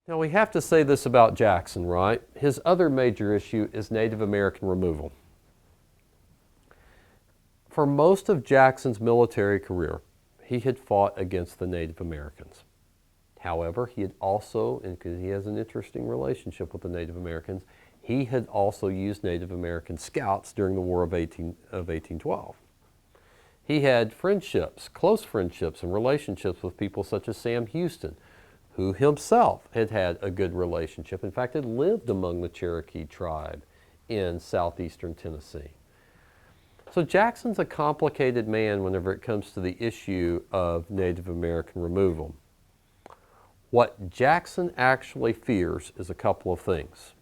Now we have to say this about Jackson, right? His other major issue is Native American removal. For most of Jackson's military career, he had fought against the Native Americans. However, he had also, and because he has an interesting relationship with the Native Americans, he had also used Native American scouts during the War of 1812. He had friendships, close friendships and relationships with people such as Sam Houston, who himself had had a good relationship. In fact, had lived among the Cherokee tribe in southeastern Tennessee. So Jackson's a complicated man whenever it comes to the issue of Native American removal. What Jackson actually fears is a couple of things.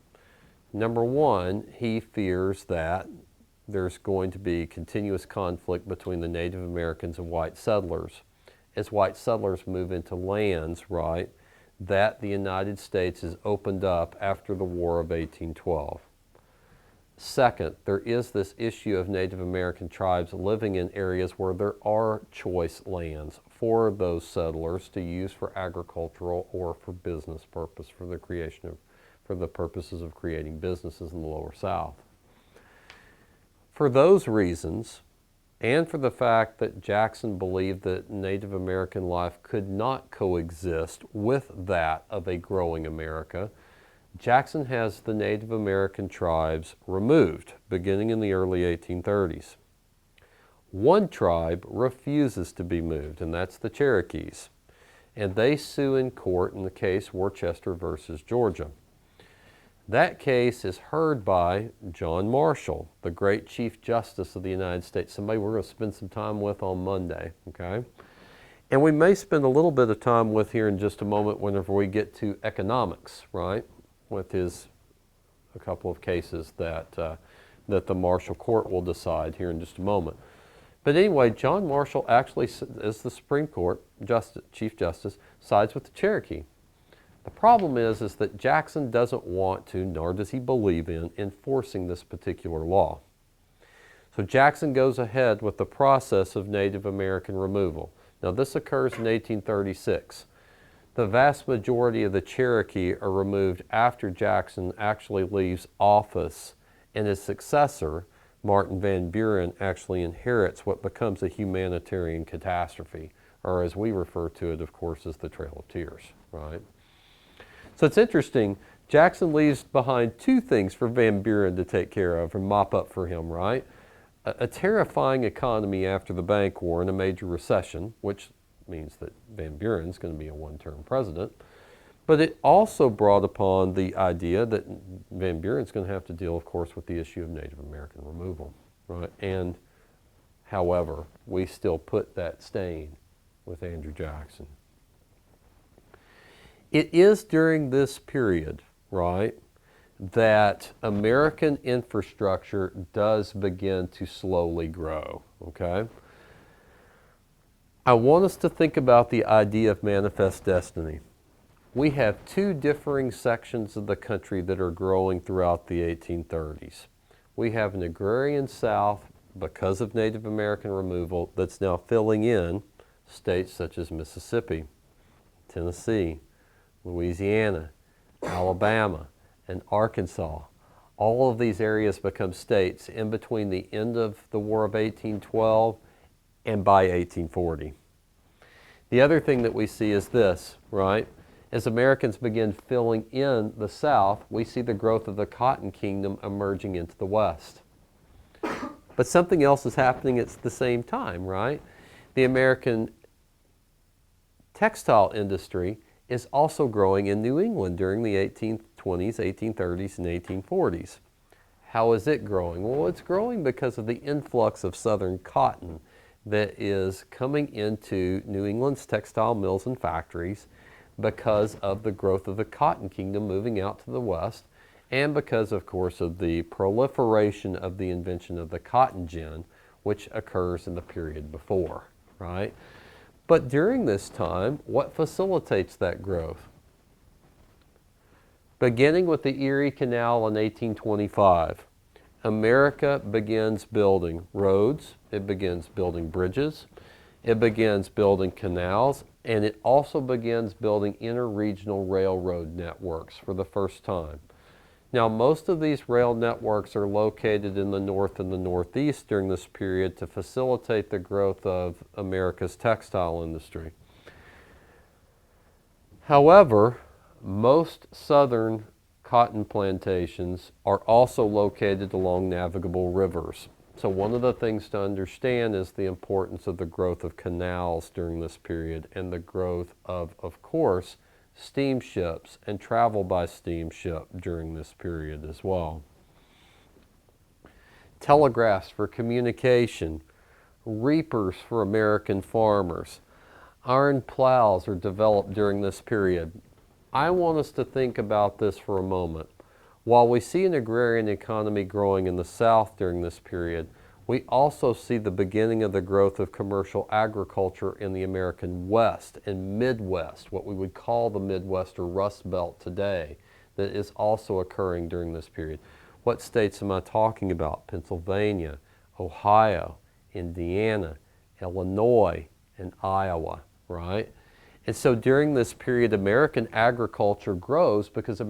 Number one, he fears that there's going to be continuous conflict between the Native Americans and white settlers as white settlers move into lands, right, that the United States has opened up after the War of 1812. Second, there is this issue of Native American tribes living in areas where there are choice lands for those settlers to use for agricultural or for business purpose, for the purposes of creating businesses in the Lower South. For those reasons, and for the fact that Jackson believed that Native American life could not coexist with that of a growing America, Jackson has the Native American tribes removed, beginning in the early 1830s. One tribe refuses to be moved, and that's the Cherokees, and they sue in court in the case Worcester versus Georgia. That case is heard by John Marshall, the great Chief Justice of the United States, somebody we're going to spend some time with on Monday, okay? And we may spend a little bit of time with here in just a moment whenever we get to economics, right? With a couple of cases that the Marshall Court will decide here in just a moment. But anyway, John Marshall actually, as the Supreme Court Chief Justice, sides with the Cherokee. The problem is that Jackson doesn't want to, nor does he believe in, enforcing this particular law. So Jackson goes ahead with the process of Native American removal. Now this occurs in 1836. The vast majority of the Cherokee are removed after Jackson actually leaves office, and his successor, Martin Van Buren, actually inherits what becomes a humanitarian catastrophe, or as we refer to it, of course, as the Trail of Tears, right? So it's interesting, Jackson leaves behind two things for Van Buren to take care of and mop up for him, right? A terrifying economy after the bank war and a major recession, which means that Van Buren's going to be a one-term president. But it also brought upon the idea that Van Buren's going to have to deal, of course, with the issue of Native American removal, right? And, however, we still put that stain with Andrew Jackson. It is during this period, right, that American infrastructure does begin to slowly grow, okay? I want us to think about the idea of manifest destiny. We have two differing sections of the country that are growing throughout the 1830s. We have an agrarian South, because of Native American removal, that's now filling in states such as Mississippi, Tennessee, Louisiana, Alabama, and Arkansas. All of these areas become states in between the end of the War of 1812 and by 1840. The other thing that we see is this, right? As Americans begin filling in the South, we see the growth of the Cotton Kingdom emerging into the West. But something else is happening at the same time, right? The American textile industry is also growing in New England during the 1820s, 1830s, and 1840s. How is it growing? Well, it's growing because of the influx of Southern cotton that is coming into New England's textile mills and factories because of the growth of the Cotton Kingdom moving out to the West, and because, of course, of the proliferation of the invention of the cotton gin, which occurs in the period before, right? But during this time, what facilitates that growth? Beginning with the Erie Canal in 1825, America begins building roads, it begins building bridges, it begins building canals, And it also begins building interregional railroad networks for the first time. Now, most of these rail networks are located in the north and the northeast during this period to facilitate the growth of America's textile industry. However, most southern cotton plantations are also located along navigable rivers. So one of the things to understand is the importance of the growth of canals during this period and the growth of course, steamships and travel by steamship during this period as well. Telegraphs for communication, reapers for American farmers, iron plows are developed during this period. I want us to think about this for a moment. While we see an agrarian economy growing in the South during this period, we also see the beginning of the growth of commercial agriculture in the American West and Midwest, what we would call the Midwest or Rust Belt today, that is also occurring during this period. What states am I talking about? Pennsylvania, Ohio, Indiana, Illinois, and Iowa, right? And so during this period, American agriculture grows because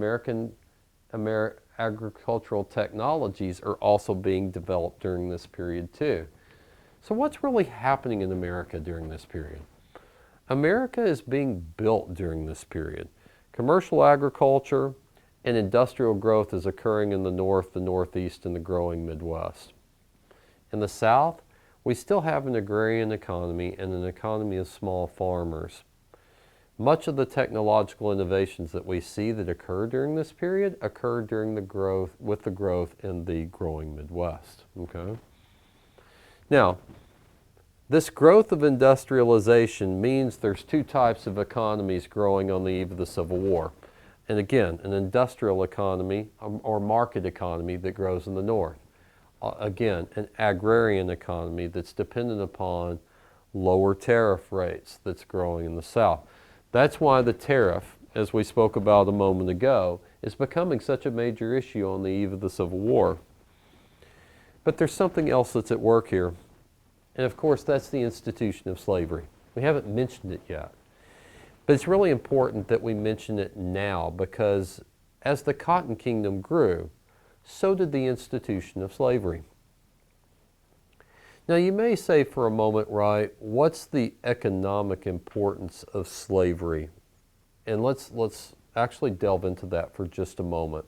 agricultural technologies are also being developed during this period too. So what's really happening in America during this period? America is being built during this period. Commercial agriculture and industrial growth is occurring in the North, the Northeast, and the growing Midwest. In the South, we still have an agrarian economy and an economy of small farmers. Much of the technological innovations that we see that occur during this period occur during the growth in the growing Midwest. Okay? Now, this growth of industrialization means there's two types of economies growing on the eve of the Civil War. And again, an industrial economy or market economy that grows in the North. Again, an agrarian economy that's dependent upon lower tariff rates that's growing in the South. That's why the tariff, as we spoke about a moment ago, is becoming such a major issue on the eve of the Civil War. But there's something else that's at work here. And of course, that's the institution of slavery. We haven't mentioned it yet. But it's really important that we mention it now because as the Cotton Kingdom grew, so did the institution of slavery. Now you may say for a moment, right, what's the economic importance of slavery? And let's actually delve into that for just a moment.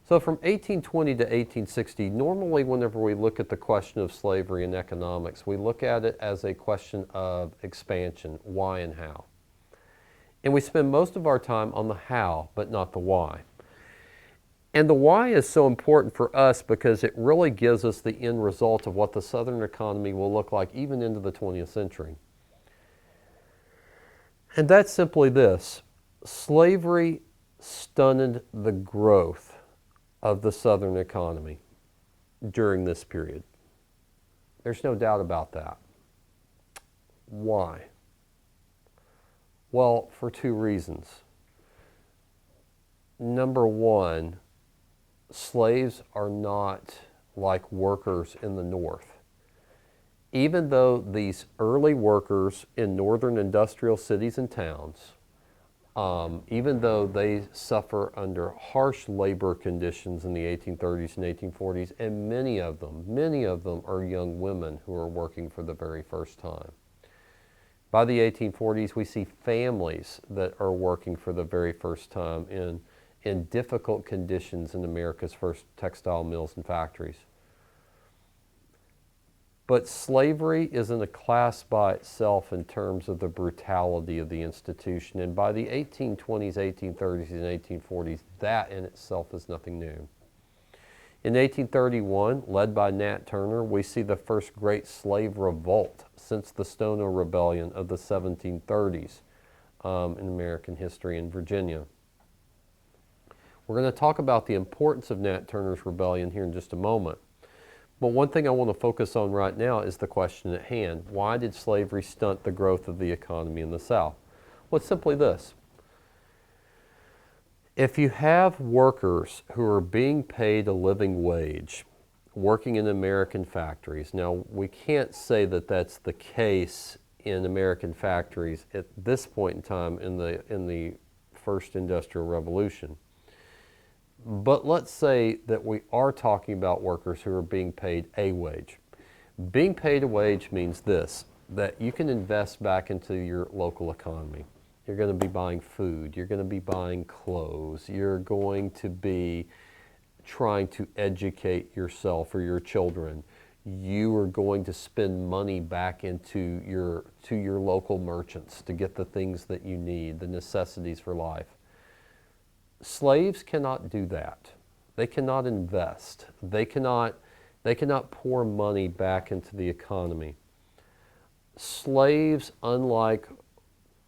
So from 1820 to 1860, normally whenever we look at the question of slavery in economics, we look at it as a question of expansion, why and how. And we spend most of our time on the how, but not the why. And the why is so important for us because it really gives us the end result of what the Southern economy will look like even into the 20th century. And that's simply this. Slavery stunted the growth of the Southern economy during this period. There's no doubt about that. Why? Well, for two reasons. Number one, slaves are not like workers in the North. Even though these early workers in northern industrial cities and towns, even though they suffer under harsh labor conditions in the 1830s and 1840s, and many of them are young women who are working for the very first time. By the 1840s, we see families that are working for the very first time in difficult conditions in America's first textile mills and factories. But slavery isn't a class by itself in terms of the brutality of the institution. And by the 1820s, 1830s, and 1840s, that in itself is nothing new. In 1831, led by Nat Turner, we see the first great slave revolt since the Stono Rebellion of the 1730s in American history in Virginia. We're going to talk about the importance of Nat Turner's rebellion here in just a moment. But one thing I want to focus on right now is the question at hand. Why did slavery stunt the growth of the economy in the South? Well, it's simply this. If you have workers who are being paid a living wage working in American factories, now we can't say that that's the case in American factories at this point in time in the first industrial revolution. But let's say that we are talking about workers who are being paid a wage. Being paid a wage means this, that you can invest back into your local economy. You're going to be buying food, you're going to be buying clothes, you're going to be trying to educate yourself or your children. You are going to spend money back into your local merchants to get the things that you need, the necessities for life. Slaves cannot do that. They cannot invest. They cannot pour money back into the economy. Slaves, unlike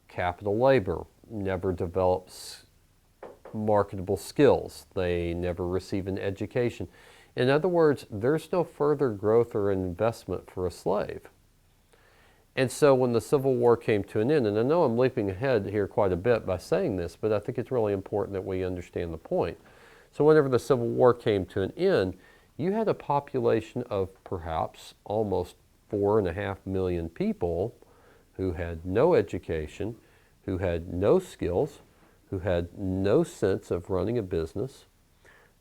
capital labor, never develop marketable skills. They never receive an education. In other words, there's no further growth or investment for a slave. And so when the Civil War came to an end, and I know I'm leaping ahead here quite a bit by saying this, but I think it's really important that we understand the point. So whenever the Civil War came to an end, you had a population of perhaps almost 4.5 million people who had no education, who had no skills, who had no sense of running a business,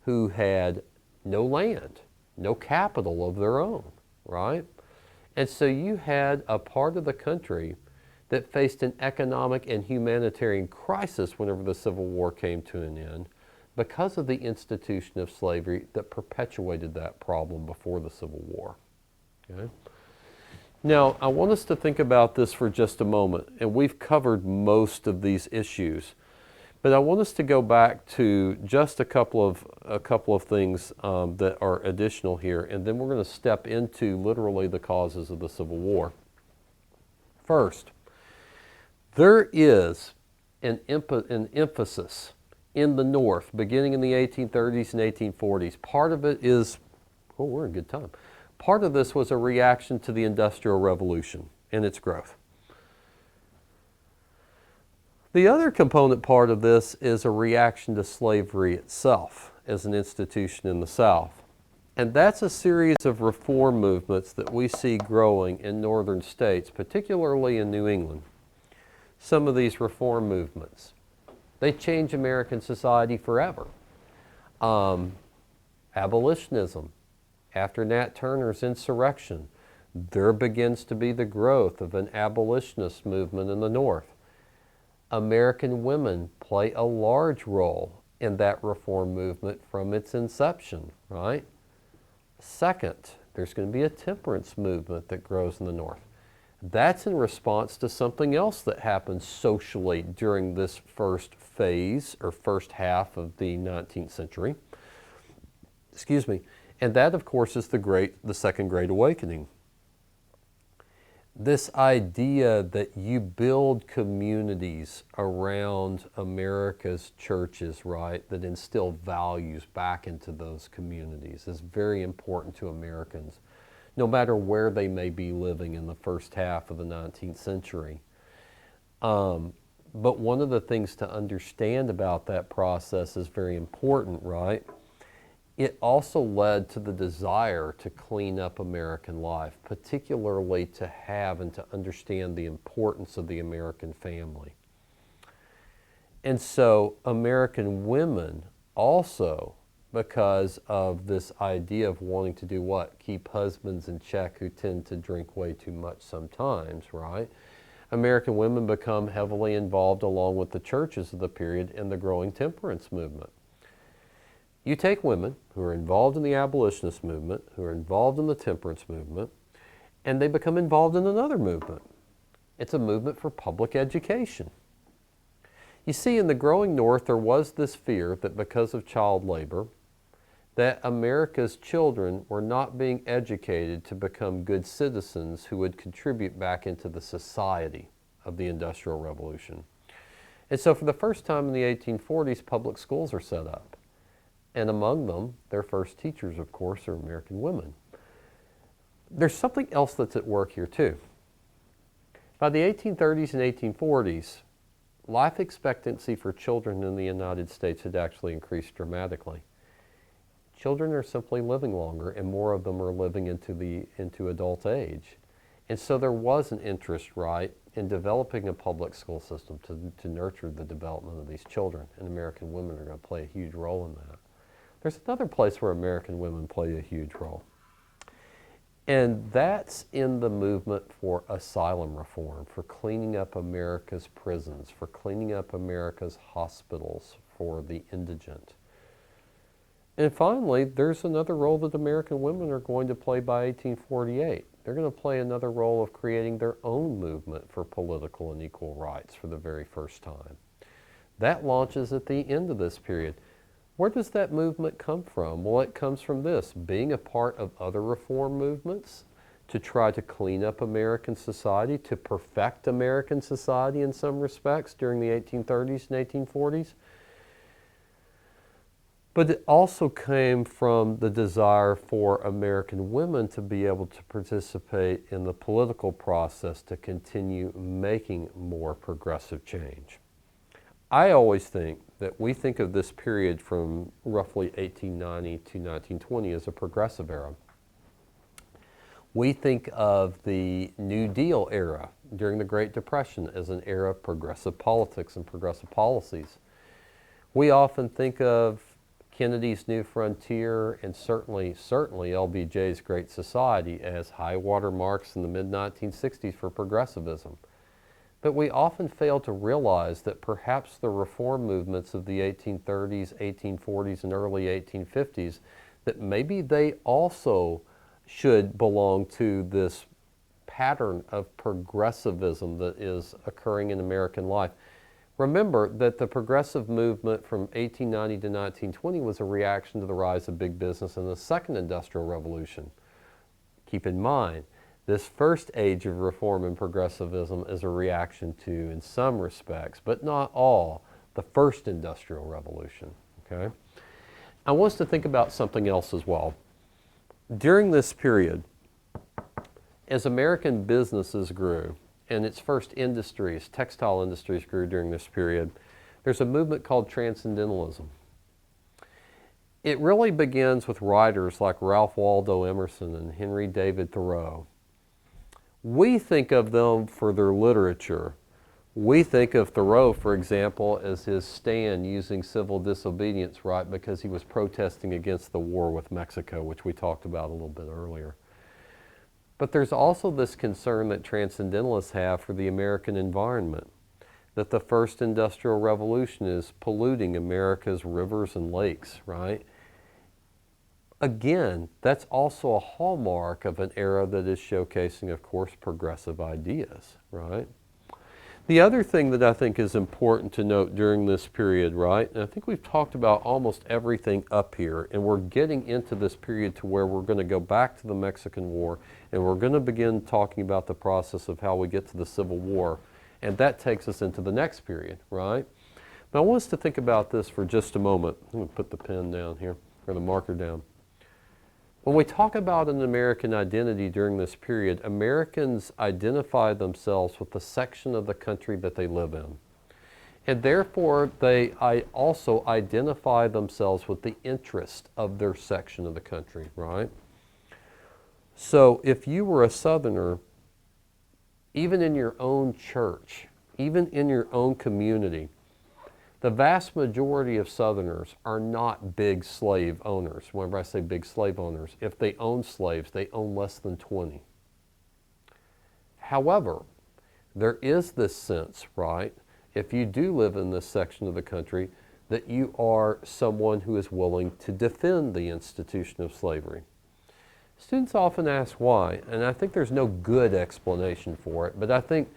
who had no land, no capital of their own, right? And so you had a part of the country that faced an economic and humanitarian crisis whenever the Civil War came to an end because of the institution of slavery that perpetuated that problem before the Civil War. Okay? Now, I want us to think about this for just a moment, and we've covered most of these issues. But I want us to go back to just a couple of things that are additional here, and then we're going to step into literally the causes of the Civil War. First, there is an emphasis in the North beginning in the 1830s and 1840s. Part of it is, oh, we're in good time. Part of this was a reaction to the Industrial Revolution and its growth. The other component part of this is a reaction to slavery itself as an institution in the South. And that's a series of reform movements that we see growing in northern states, particularly in New England. Some of these reform movements, they change American society forever. Abolitionism, after Nat Turner's insurrection, there begins to be the growth of an abolitionist movement in the North. American women play a large role in that reform movement from its inception, right? Second, there's going to be a temperance movement that grows in the North. That's in response to something else that happened socially during this first phase or first half of the 19th century. Excuse me. And that, of course, is the Second Great Awakening. This idea that you build communities around America's churches, right, that instill values back into those communities is very important to Americans, no matter where they may be living in the first half of the 19th century. But one of the things to understand about that process is very important, right? It also led to the desire to clean up American life, particularly to have and to understand the importance of the American family. And so American women also, because of this idea of wanting to do what? Keep husbands in check who tend to drink way too much sometimes, right? American women become heavily involved along with the churches of the period in the growing temperance movement. You take women who are involved in the abolitionist movement, who are involved in the temperance movement, and they become involved in another movement. It's a movement for public education. You see, in the growing North, there was this fear that because of child labor, that America's children were not being educated to become good citizens who would contribute back into the society of the Industrial Revolution. And so for the first time in the 1840s, public schools are set up. And among them, their first teachers, of course, are American women. There's something else that's at work here, too. By the 1830s and 1840s, life expectancy for children in the United States had actually increased dramatically. Children are simply living longer, and more of them are living into adult age. And so there was an interest, right, in developing a public school system to nurture the development of these children. And American women are going to play a huge role in that. There's another place where American women play a huge role. And that's in the movement for asylum reform, for cleaning up America's prisons, for cleaning up America's hospitals for the indigent. And finally, there's another role that American women are going to play by 1848. They're going to play another role of creating their own movement for political and equal rights for the very first time. That launches at the end of this period. Where does that movement come from? Well, it comes from this, being a part of other reform movements to try to clean up American society, to perfect American society in some respects during the 1830s and 1840s. But it also came from the desire for American women to be able to participate in the political process to continue making more progressive change. I always think that we think of this period from roughly 1890 to 1920 as a progressive era. We think of the New Deal era during the Great Depression as an era of progressive politics and progressive policies. We often think of Kennedy's New Frontier and certainly LBJ's Great Society as high water marks in the mid-1960s for progressivism. But we often fail to realize that perhaps the reform movements of the 1830s, 1840s, and early 1850s, that maybe they also should belong to this pattern of progressivism that is occurring in American life. Remember that the progressive movement from 1890 to 1920 was a reaction to the rise of big business and the Second Industrial Revolution. Keep in mind, this first age of reform and progressivism is a reaction to, in some respects, but not all, the First Industrial Revolution. Okay? I want us to think about something else as well. During this period, as American businesses grew, and its first industries, textile industries, grew during this period, there's a movement called Transcendentalism. It really begins with writers like Ralph Waldo Emerson and Henry David Thoreau. We think of them for their literature. We think of Thoreau, for example, as his stand using civil disobedience, right, because he was protesting against the war with Mexico, which we talked about a little bit earlier. But there's also this concern that transcendentalists have for the American environment, that the first industrial revolution is polluting America's rivers and lakes, right? Again, that's also a hallmark of an era that is showcasing, of course, progressive ideas, right? The other thing that I think is important to note during this period, right, and I think we've talked about almost everything up here, and we're getting into this period to where we're going to go back to the Mexican War, and we're going to begin talking about the process of how we get to the Civil War, and that takes us into the next period, right? Now I want us to think about this for just a moment. I'm going to put the pen down here, or the marker down. When we talk about an American identity during this period, Americans identify themselves with the section of the country that they live in. And therefore, they also identify themselves with the interest of their section of the country, right? So if you were a Southerner, even in your own church, even in your own community, the vast majority of Southerners are not big slave owners. Whenever I say big slave owners, if they own slaves, they own less than 20. However, there is this sense, right, if you do live in this section of the country, that you are someone who is willing to defend the institution of slavery. Students often ask why, and I think there's no good explanation for it, but I think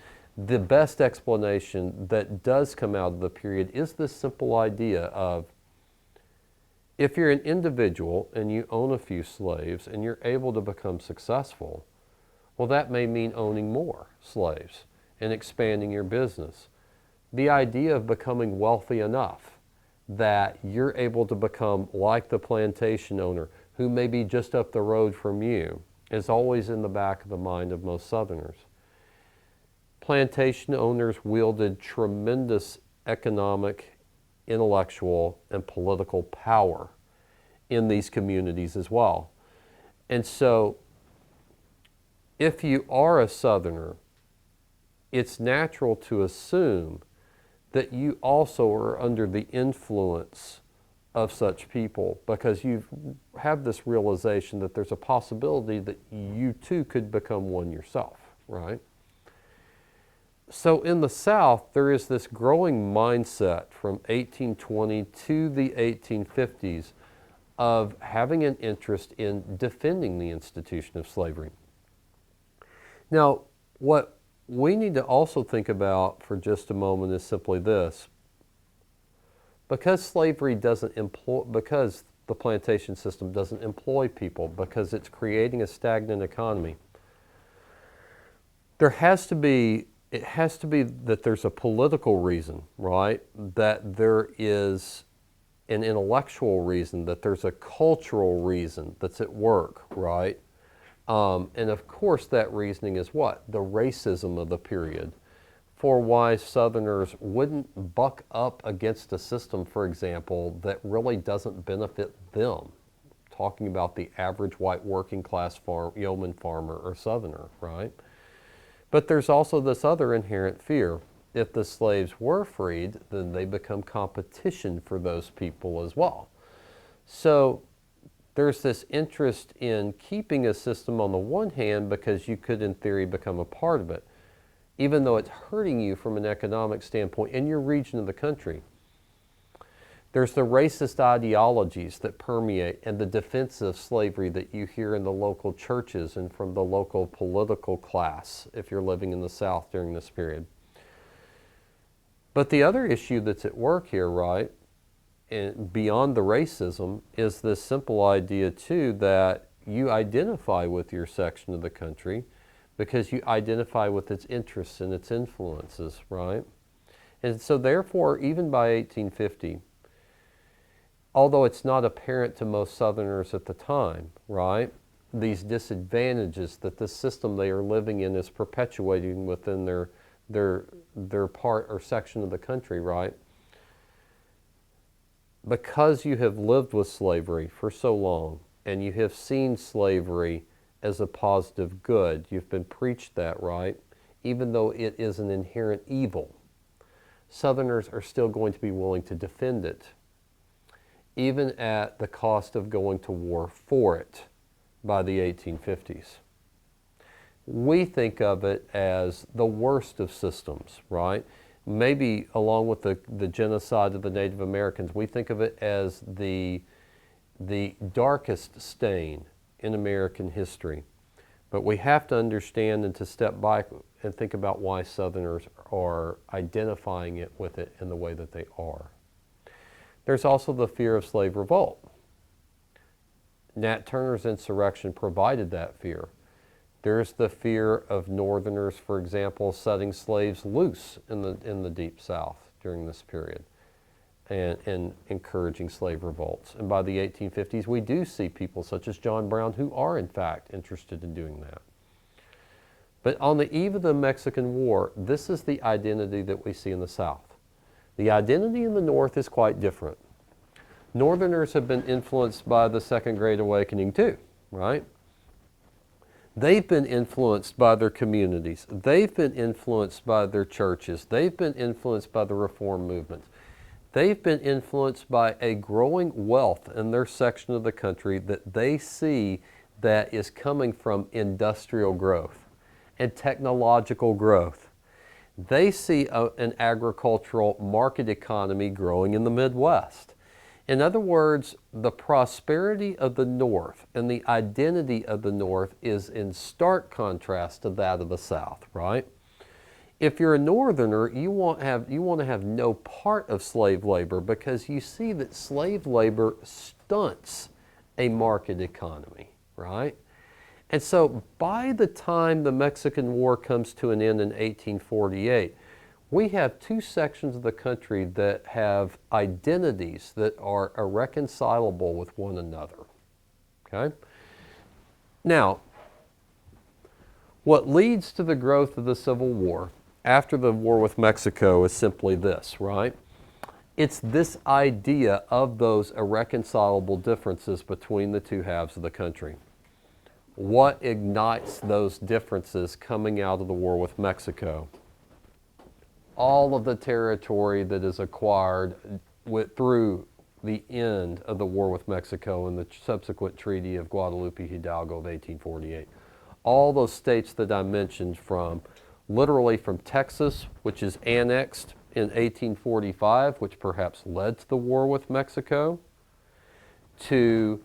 the best explanation that does come out of the period is this simple idea of, if you're an individual and you own a few slaves and you're able to become successful, well, that may mean owning more slaves and expanding your business. The idea of becoming wealthy enough that you're able to become like the plantation owner who may be just up the road from you is always in the back of the mind of most Southerners. Plantation owners wielded tremendous economic, intellectual, and political power in these communities as well. And so if you are a Southerner, it's natural to assume that you also are under the influence of such people, because you have this realization that there's a possibility that you too could become one yourself, right? So in the South, there is this growing mindset from 1820 to the 1850s of having an interest in defending the institution of slavery. Now, what we need to also think about for just a moment is simply this. Because slavery doesn't employ, because the plantation system doesn't employ people, because it's creating a stagnant economy, it has to be that there's a political reason, right? That there is an intellectual reason, that there's a cultural reason that's at work, right? And of course that reasoning is what? The racism of the period, for why Southerners wouldn't buck up against a system, for example, that really doesn't benefit them. Talking about the average white working class yeoman farmer or Southerner, right? But there's also this other inherent fear. If the slaves were freed, then they become competition for those people as well. So there's this interest in keeping a system on the one hand because you could in theory become a part of it, even though it's hurting you from an economic standpoint in your region of the country. There's the racist ideologies that permeate and the defense of slavery that you hear in the local churches and from the local political class if you're living in the South during this period. But the other issue that's at work here, right, and beyond the racism, is this simple idea too that you identify with your section of the country because you identify with its interests and its influences, right? And so therefore, even by 1850, although it's not apparent to most Southerners at the time, right, these disadvantages that the system they are living in is perpetuating within their part or section of the country, right? Because you have lived with slavery for so long and you have seen slavery as a positive good, you've been preached that, right? Even though it is an inherent evil, Southerners are still going to be willing to defend it, even at the cost of going to war for it by the 1850s. We think of it as the worst of systems, right? Maybe along with the genocide of the Native Americans, we think of it as the darkest stain in American history. But we have to understand and to step back and think about why Southerners are identifying it with it in the way that they are. There's also the fear of slave revolt. Nat Turner's insurrection provided that fear. There's the fear of Northerners, for example, setting slaves loose in the Deep South during this period and encouraging slave revolts. And by the 1850s, we do see people such as John Brown who are, in fact, interested in doing that. But on the eve of the Mexican War, this is the identity that we see in the South. The identity in the North is quite different. Northerners have been influenced by the Second Great Awakening too, right? They've been influenced by their communities. They've been influenced by their churches. They've been influenced by the Reform movement. They've been influenced by a growing wealth in their section of the country that they see that is coming from industrial growth and technological growth. They see an agricultural market economy growing in the Midwest. In other words, the prosperity of the North and the identity of the North is in stark contrast to that of the South, right? If you're a Northerner, you want to have no part of slave labor because you see that slave labor stunts a market economy, right? And so by the time the Mexican War comes to an end in 1848, we have two sections of the country that have identities that are irreconcilable with one another, okay? Now, what leads to the growth of the Civil War after the war with Mexico is simply this, right? It's this idea of those irreconcilable differences between the two halves of the country. what ignites those differences coming out of the war with Mexico? All of the territory that is acquired through the end of the war with Mexico and the subsequent Treaty of Guadalupe Hidalgo of 1848. All those states that I mentioned, from literally from Texas, which is annexed in 1845, which perhaps led to the war with Mexico, to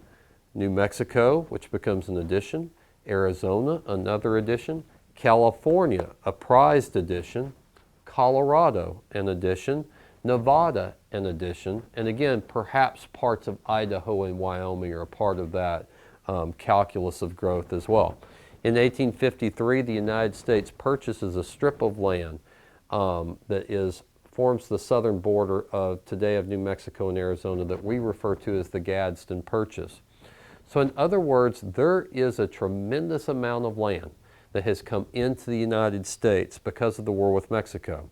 New Mexico, which becomes an addition, Arizona, another addition, California, a prized addition, Colorado, an addition, Nevada, an addition, and again, perhaps parts of Idaho and Wyoming are a part of that calculus of growth as well. In 1853, the United States purchases a strip of land that forms the southern border of today of New Mexico and Arizona that we refer to as the Gadsden Purchase. So in other words, there is a tremendous amount of land that has come into the United States because of the war with Mexico.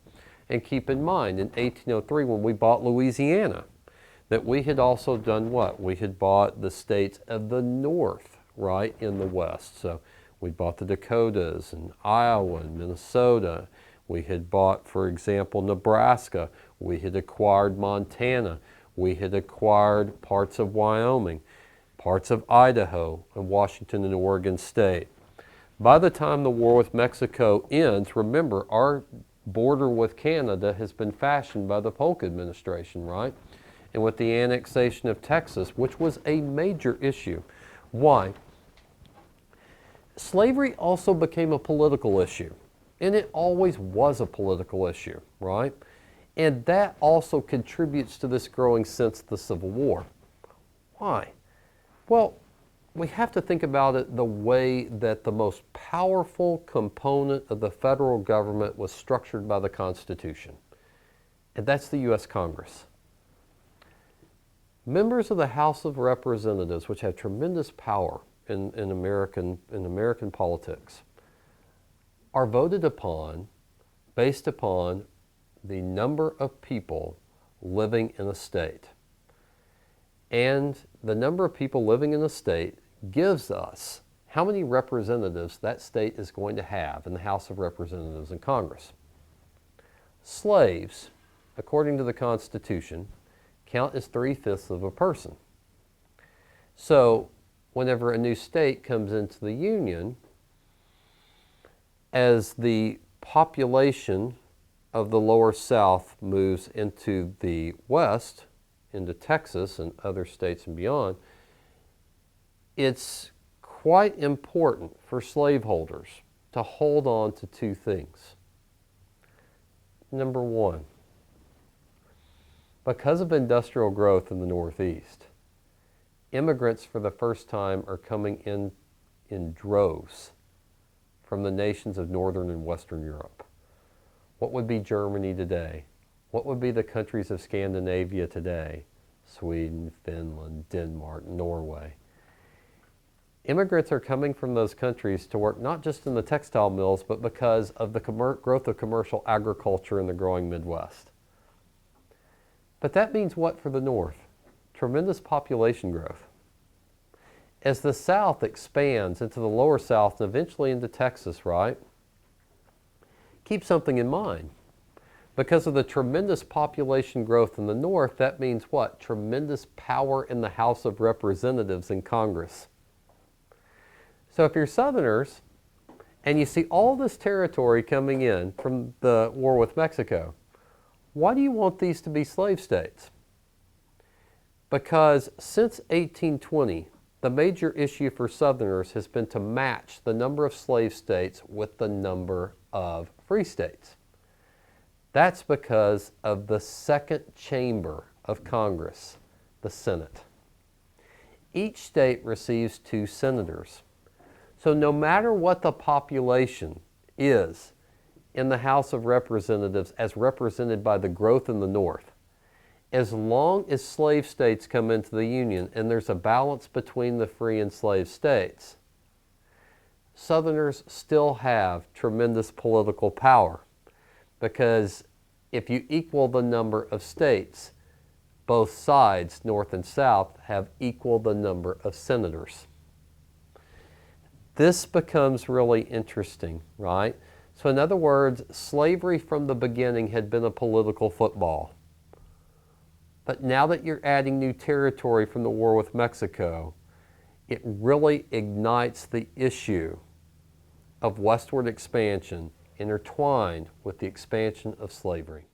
And keep in mind, in 1803, when we bought Louisiana, that we had also done what? We had bought the states of the North, right, in the West. So we bought the Dakotas and Iowa and Minnesota. We had bought, for example, Nebraska. We had acquired Montana. We had acquired parts of Wyoming, parts of Idaho, and Washington and Oregon State. By the time the war with Mexico ends, remember, our border with Canada has been fashioned by the Polk administration, right? And with the annexation of Texas, which was a major issue. Why? Slavery also became a political issue, and it always was a political issue, right? And that also contributes to this growing sense of the Civil War. Why? Well, we have to think about it the way that the most powerful component of the federal government was structured by the Constitution, and that's the U.S. Congress. Members of the House of Representatives, which have tremendous power in American politics, are voted upon based upon the number of people living in a state. And the number of people living in a state gives us how many representatives that state is going to have in the House of Representatives and Congress. Slaves, according to the Constitution, count as 3/5 of a person. So whenever a new state comes into the Union, as the population of the lower South moves into the West, into Texas and other states and beyond, it's quite important for slaveholders to hold on to two things. Number one, because of industrial growth in the Northeast, immigrants for the first time are coming in droves from the nations of Northern and Western Europe. What would be Germany today? What would be the countries of Scandinavia today? Sweden, Finland, Denmark, Norway. Immigrants are coming from those countries to work not just in the textile mills, but because of the growth of commercial agriculture in the growing Midwest. But that means what for the North? Tremendous population growth. As the South expands into the lower South and eventually into Texas, right? Keep something in mind. Because of the tremendous population growth in the North, that means what? Tremendous power in the House of Representatives and Congress. So if you're Southerners and you see all this territory coming in from the war with Mexico, why do you want these to be slave states? Because since 1820, the major issue for Southerners has been to match the number of slave states with the number of free states. That's because of the second chamber of Congress, the Senate. Each state receives 2 senators. So no matter what the population is in the House of Representatives as represented by the growth in the North, as long as slave states come into the Union and there's a balance between the free and slave states, Southerners still have tremendous political power, because if you equal the number of states, both sides, North and South, have equal the number of senators. this becomes really interesting, right? So in other words, slavery from the beginning had been a political football. But now that you're adding new territory from the war with Mexico, it really ignites the issue of westward expansion intertwined with the expansion of slavery.